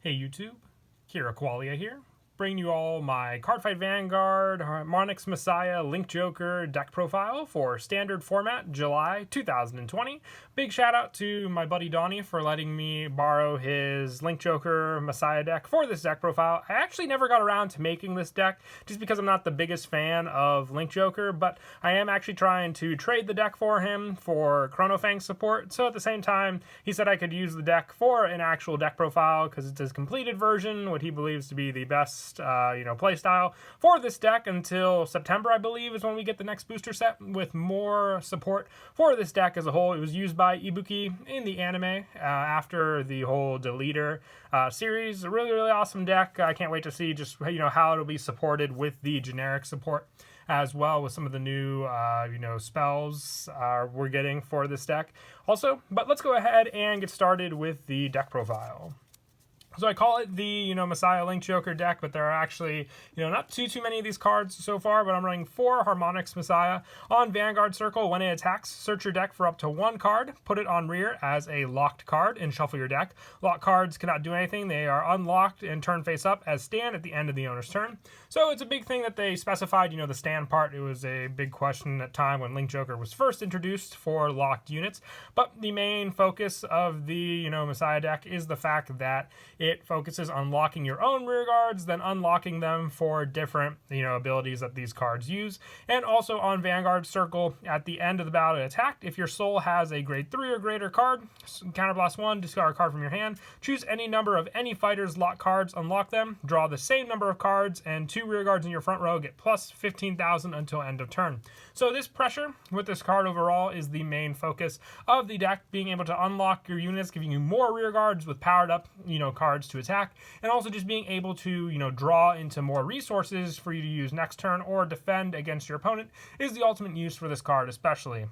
Hey YouTube, Kira Qualia here, bringing you all my Cardfight Vanguard, Harmonix Messiah, Link Joker deck profile for standard format July 2020. Big shout out to my buddy Donnie for letting me borrow his Link Joker Messiah deck for this deck profile. I actually never got around to making this deck just because I'm not the biggest fan of Link Joker, but I am actually trying to trade the deck for him for Chrono Fang support. So at the same time, he said I could use the deck for an actual deck profile because it's his completed version, what he believes to be the best play style for this deck until September, I believe, is when we get the next booster set with more support for this deck as a whole. It was used by Ibuki in the anime after the whole Deleter series. A really, really awesome deck. I can't wait to see just how it'll be supported with the generic support as well, with some of the new spells we're getting for this deck also. But let's go ahead and get started with the deck profile. So I call it the, Messiah Link Joker deck, but there are actually, not too many of these cards so far, but I'm running 4 Harmonix Messiah. On Vanguard Circle, when it attacks, search your deck for up to 1 card, put it on rear as a locked card, and shuffle your deck. Locked cards cannot do anything. They are unlocked and turn face up as stand at the end of the owner's turn. So it's a big thing that they specified, the stand part. It was a big question at time when Link Joker was first introduced for locked units. But the main focus of the, Messiah deck is the fact that it focuses on locking your own rear guards, then unlocking them for different, abilities that these cards use. And also on Vanguard Circle, at the end of the battle attacked, if your soul has a grade 3 or greater card, counterblast 1, discard a card from your hand, choose any number of any fighter's lock cards, unlock them, draw the same number of cards, and 2 rear guards in your front row get plus 15,000 until end of turn. So this pressure with this card overall is the main focus of the deck, being able to unlock your units, giving you more rear guards with powered up, cards to attack, and also just being able to, draw into more resources for you to use next turn or defend against your opponent is the ultimate use for this card especially.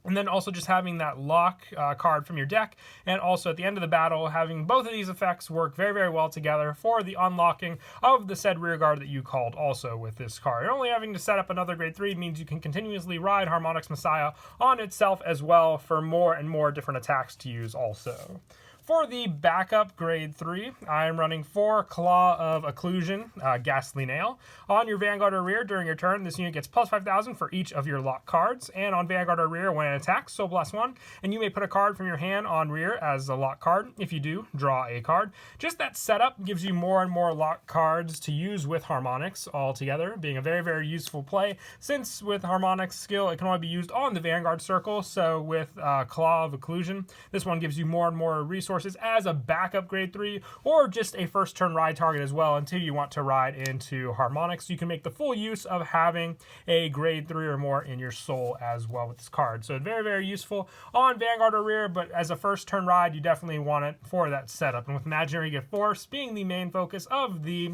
And then also just having that lock card from your deck, and also at the end of the battle, having both of these effects work very, very well together for the unlocking of the said rear guard that you called also with this card. And only having to set up another grade 3 means you can continuously ride Harmonix Messiah on itself as well for more and more different attacks to use also. For the backup grade 3, I am running 4 Claw of Occlusion, Ghastly Nail. On your Vanguard or rear during your turn, this unit gets plus 5,000 for each of your lock cards. And on Vanguard or rear, when it attacks, Soul Blast 1, and you may put a card from your hand on rear as a lock card. If you do, draw a card. Just that setup gives you more and more lock cards to use with Harmonix altogether, being a very, very useful play, since with Harmonix skill, it can only be used on the Vanguard Circle. So with Claw of Occlusion, this one gives you more and more resources as a backup grade 3 or just a first turn ride target as well until you want to ride into Harmonix. So you can make the full use of having a grade 3 or more in your soul as well with this card. So very, very useful on Vanguard or rear, but as a first turn ride, you definitely want it for that setup. And with Imaginary Gift Force being the main focus of the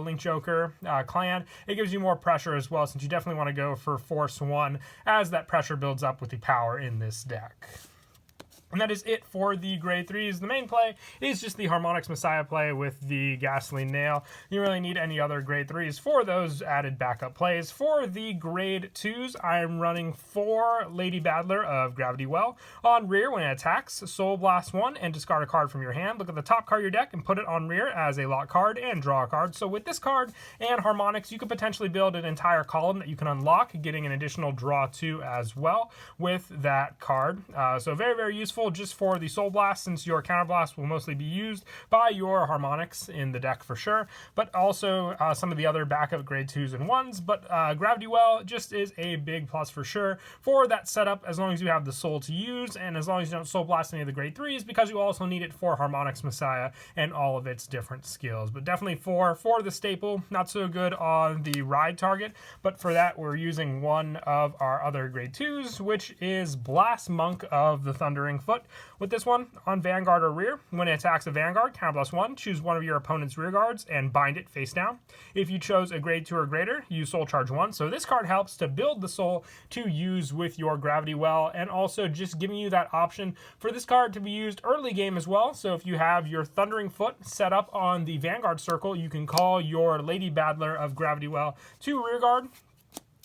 Link Joker clan, it gives you more pressure as well, since you definitely want to go for Force 1 as that pressure builds up with the power in this deck. And that is it for the grade 3s. The main play is just the Harmonix Messiah play with the Ghastly Nail. You really need any other grade 3s for those added backup plays. For the grade 2s, I'm running 4 Lady Battler of Gravity Well. On rear, when it attacks, Soul Blast 1 and discard a card from your hand. Look at the top card of your deck and put it on rear as a lock card and draw a card. So with this card and Harmonix, you could potentially build an entire column that you can unlock, getting an additional draw 2 as well with that card. So very, very useful just for the Soul Blast, since your Counterblast will mostly be used by your Harmonix in the deck for sure, but also some of the other backup grade 2s and 1s. But Gravity Well just is a big plus for sure for that setup, as long as you have the Soul to use, and as long as you don't Soul Blast any of the grade 3s, because you also need it for Harmonix Messiah and all of its different skills. But definitely for the staple, not so good on the ride target, but for that we're using one of our other grade 2s, which is Blast Monk of the Thundering Foot. With this one, on Vanguard or rear, when it attacks a Vanguard, counterblast 1, choose one of your opponent's rear guards and bind it face down. If you chose a grade 2 or greater, use Soul Charge 1. So this card helps to build the soul to use with your Gravity Well, and also just giving you that option for this card to be used early game as well. So if you have your Thundering Foot set up on the Vanguard Circle, you can call your Lady Battler of Gravity Well to rear guard,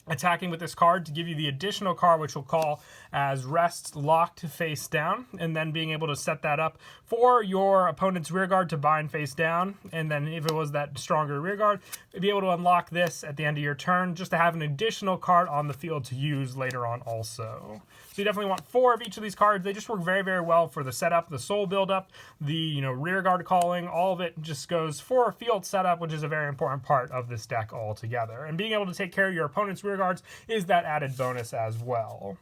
attacking with this card to give you the additional card, which we'll call as Rest Locked face down, and then being able to set that up for your opponent's rearguard to bind face down. And then if it was that stronger rearguard, be able to unlock this at the end of your turn just to have an additional card on the field to use later on also. So you definitely want 4 of each of these cards. They just work very, very well for the setup, the soul buildup, the rearguard calling. All of it just goes for field setup, which is a very important part of this deck altogether. And being able to take care of your opponent's rearguards is that added bonus as well.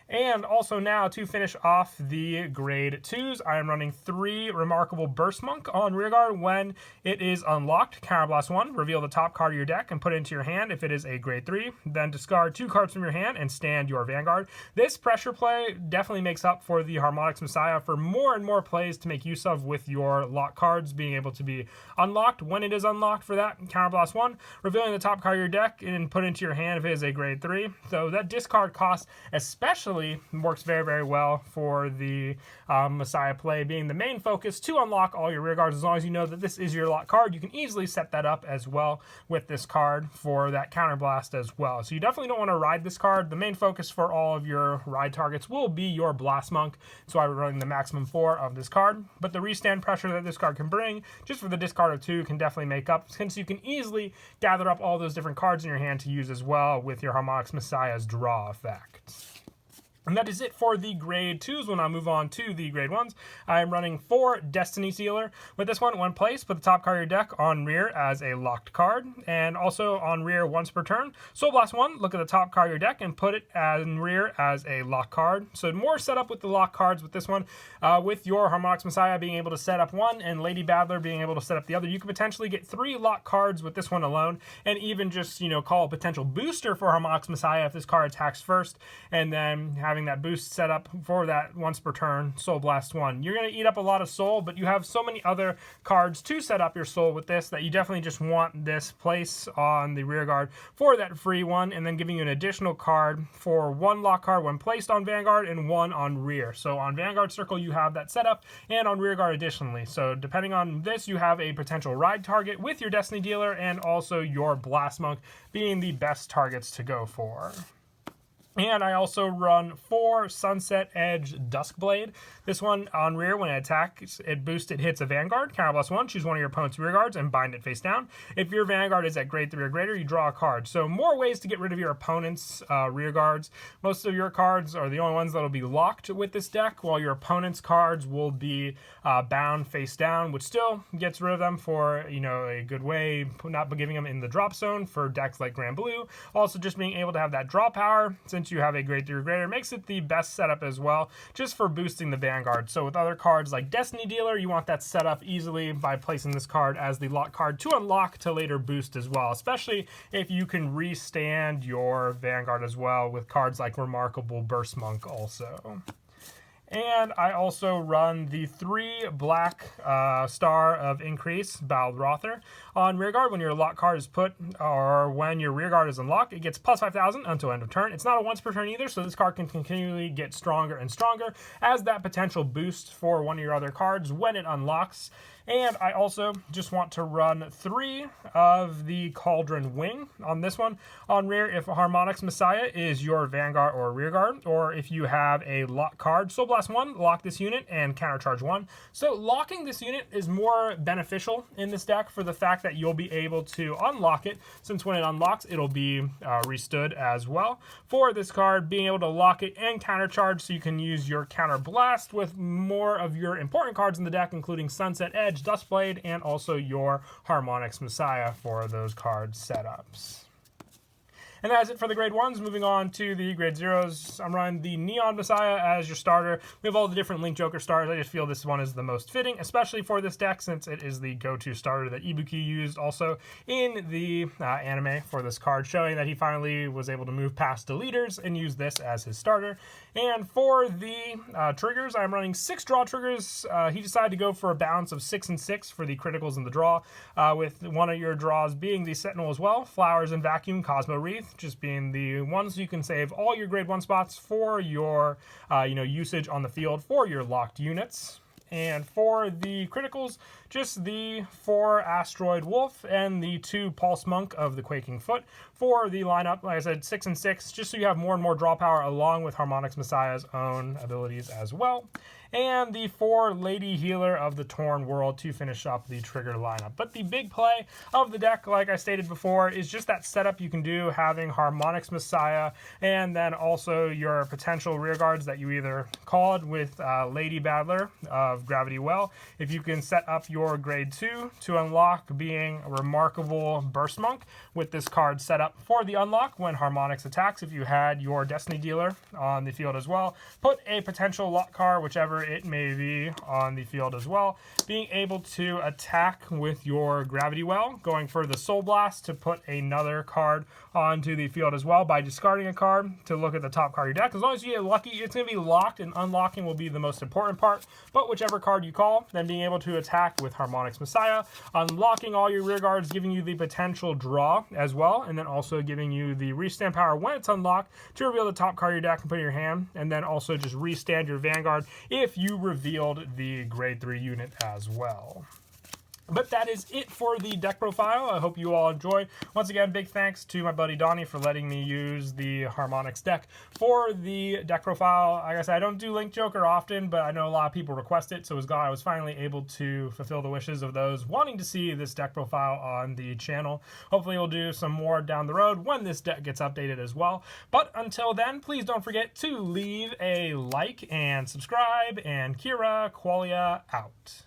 And also now, to finish off the grade 2s, I am running 3 Remarkable Burst Monk on rearguard. When it is unlocked, Counterblast 1, reveal the top card of your deck and put it into your hand if it is a grade 3. Then discard 2 cards from your hand and stand your Vanguard. This pressure play definitely makes up for the Harmonics Messiah for more and more plays to make use of with your lock cards being able to be unlocked. When it is unlocked for that, Counterblast 1, revealing the top card of your deck and put it into your hand if it is a grade 3. So that discard cost especially works very, very well for the Messiah play, being the main focus to unlock all your rear guards. As long as you know that this is your lock card, you can easily set that up as well with this card for that counterblast as well. So you definitely don't want to ride this card. The main focus for all of your ride targets will be your Blast Monk, so I'm running the maximum 4 of this card. But the restand pressure that this card can bring, just for the discard of 2, can definitely make up, since you can easily gather up all those different cards in your hand to use as well with your Harmonics Messiah's draw effect. And that is it for the grade 2s. We'll now move on to the grade 1s. I'm running 4 Destiny Sealer. With this one place, put the top card of your deck on rear as a locked card. And also on rear once per turn. Soul Blast 1, look at the top card of your deck and put it on rear as a lock card. So more setup with the lock cards with this one. With your Harmonics Messiah being able to set up one and Lady Battler being able to set up the other, you could potentially get 3 lock cards with this one alone. And even just, call a potential booster for Harmonics Messiah if this card attacks first. And then having that boost set up for that once per turn Soul Blast 1. You're going to eat up a lot of soul, but you have so many other cards to set up your soul with this that you definitely just want this place on the rear guard for that free one, and then giving you an additional card for 1 lock card when placed on Vanguard and 1 on rear. So on Vanguard Circle you have that setup, and on rear guard additionally. So depending on this, you have a potential ride target with your Destiny Dealer and also your Blast Monk being the best targets to go for. And I also run 4 Sunset Edge Duskblade. This one on rear, when it attacks, it hits a Vanguard. Counterblast 1, choose one of your opponent's rear guards and bind it face down. If your Vanguard is at grade 3 or greater, you draw a card. So more ways to get rid of your opponent's rear guards. Most of your cards are the only ones that will be locked with this deck, while your opponent's cards will be bound face down, which still gets rid of them for a good way, not giving them in the drop zone for decks like Grand Blue. Also, just being able to have that draw power, since you have a grade 3 or greater, makes it the best setup as well, just for boosting the Vanguard. So with other cards like Destiny Dealer, you want that set up easily by placing this card as the lock card to unlock to later boost as well, especially if you can restand your Vanguard as well with cards like Remarkable Burst Monk also. And I also run the 3 Black Star of Increase, Bald Rother. On rearguard, when your lock card is put, or when your rearguard is unlocked, it gets plus 5,000 until end of turn. It's not a once per turn either, so this card can continually get stronger and stronger as that potential boost for one of your other cards when it unlocks. And I also just want to run 3 of the Cauldron Wing on this one. On rear, if Harmonics Messiah is your Vanguard or Rearguard, or if you have a lock card, Soul Blast 1, lock this unit and countercharge 1. So locking this unit is more beneficial in this deck for the fact that you'll be able to unlock it, since when it unlocks, it'll be restood as well. For this card, being able to lock it and countercharge, so you can use your Counter Blast with more of your important cards in the deck, including Sunset Edge, Duskblade, and also your Harmonics Messiah for those card setups. And that's it for the grade 1s. Moving on to the grade 0s, I'm running the Neon Messiah as your starter. We have all the different Link Joker stars. I just feel this one is the most fitting, especially for this deck, since it is the go-to starter that Ibuki used also in the anime for this card, showing that he finally was able to move past deleters and use this as his starter. And for the triggers, I'm running 6 draw triggers. He decided to go for a balance of 6 and 6 for the criticals in the draw, with one of your draws being the Sentinel as well, Flowers and Vacuum, Cosmo Wreath, just being the ones you can save all your grade 1 spots for your usage on the field for your locked units. And for the criticals, just the 4 Asteroid Wolf and the 2 Pulse Monk of the Quaking Foot. For the lineup, like I said, 6 and 6, just so you have more and more draw power along with Harmonix Messiah's own abilities as well. And the 4 Lady Healer of the Torn World to finish up the trigger lineup. But the big play of the deck, like I stated before, is just that setup you can do, having Harmonix Messiah, and then also your potential rear guards that you either called with Lady Battler of Gravity Well. If you can set up your grade 2 to unlock being a Remarkable Burst Monk with this card set up for the unlock when Harmonix attacks. If you had your Destiny Dealer on the field as well, put a potential lock card, whichever it may be, on the field as well. Being able to attack with your Gravity Well, going for the Soul Blast to put another card onto the field as well by discarding a card to look at the top card of your deck. As long as you get lucky, it's going to be locked, and unlocking will be the most important part. But whichever card you call, then being able to attack with Harmonix Messiah, unlocking all your rear guards, giving you the potential draw as well, and then also giving you the restand power when it's unlocked to reveal the top card of your deck and put it in your hand, and then also just restand your Vanguard if you revealed the grade 3 unit as well. But that is it for the deck profile. I hope you all enjoyed. Once again, big thanks to my buddy Donnie for letting me use the Harmonix deck for the deck profile. Like I said, I don't do Link Joker often, but I know a lot of people request it, so I was finally able to fulfill the wishes of those wanting to see this deck profile on the channel. Hopefully we'll do some more down the road when this deck gets updated as well. But until then, please don't forget to leave a like and subscribe, and Kira Qualia out.